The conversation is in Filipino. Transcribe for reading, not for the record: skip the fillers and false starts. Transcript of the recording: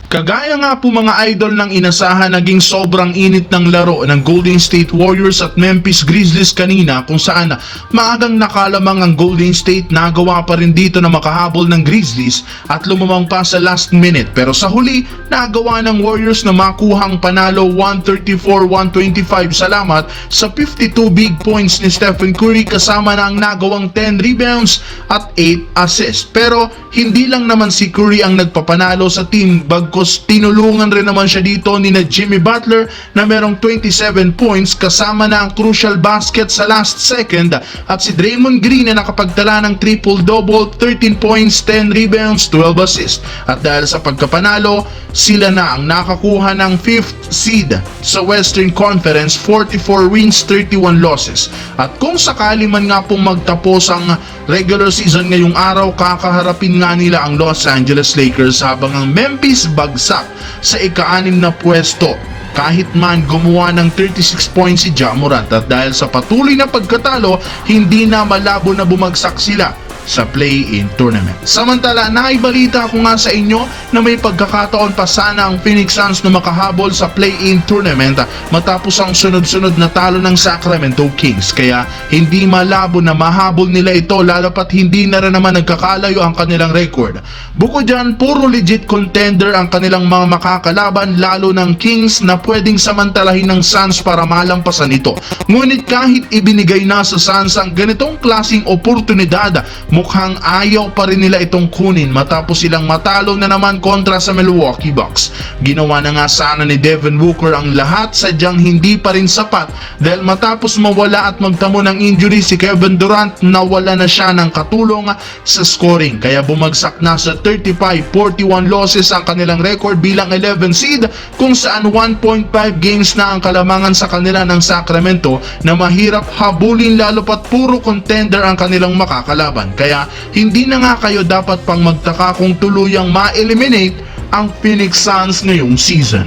Kagaya nga po mga idol ng inasahan, naging sobrang init ng laro ng Golden State Warriors at Memphis Grizzlies kanina, kung saan maagang nakalamang ang Golden State. Nagawa pa rin dito na makahabol ng Grizzlies at lumamang pa sa last minute, pero sa huli nagawa ng Warriors na makuhang panalo 134-125 salamat sa 52 big points ni Stephen Curry, kasama na ang nagawang 10 rebounds at 8 assists. Pero hindi lang naman si Curry ang nagpapanalo sa team, bagkus tinulungan rin naman siya dito ni na Jimmy Butler na merong 27 points kasama na ang crucial basket sa last second, at si Draymond Green na nakapagtala ng triple-double, 13 points, 10 rebounds, 12 assists. At dahil sa pagkapanalo, sila na ang nakakuha ng 5th seed sa Western Conference, 44 wins, 31 losses. At kung sakali man nga pong magtapos ang regular season ngayong araw, kakaharapin nga nila ang Los Angeles Lakers, habang ang Memphis bagsak sa ika-6 na pwesto kahit man gumawa ng 36 points si Ja Morant. At dahil sa patuloy na pagkatalo, hindi na malabo na bumagsak sila sa play-in tournament. Samantala, naibalita ko nga sa inyo na may pagkakataon pa sana ang Phoenix Suns na makahabol sa play-in tournament matapos ang sunod-sunod na talo ng Sacramento Kings. Kaya hindi malabo na mahabol nila ito, lalo pat hindi na rin naman nagkakalayo ang kanilang record. Bukod dyan, puro legit contender ang kanilang mga makakalaban, lalo ng Kings na pwedeng samantalahin ng Suns para malampasan ito. Ngunit kahit ibinigay na sa Suns ang ganitong klaseng oportunidad, mukhang ayaw pa rin nila itong kunin matapos silang matalo na naman kontra sa Milwaukee Bucks. Ginawa na nga sana ni Devin Booker ang lahat, sadyang hindi pa rin sapat dahil matapos mawala at magtamo ng injury si Kevin Durant, nawala na siya ng katulong sa scoring. Kaya bumagsak na sa 35-41 losses ang kanilang record bilang 11 seed, kung saan 1.5 games na ang kalamangan sa kanila ng Sacramento na mahirap habulin, lalo pat puro contender ang kanilang makakalaban. Kaya hindi na nga kayo dapat pang magtaka kung tuluyang ma-eliminate ang Phoenix Suns ngayong season.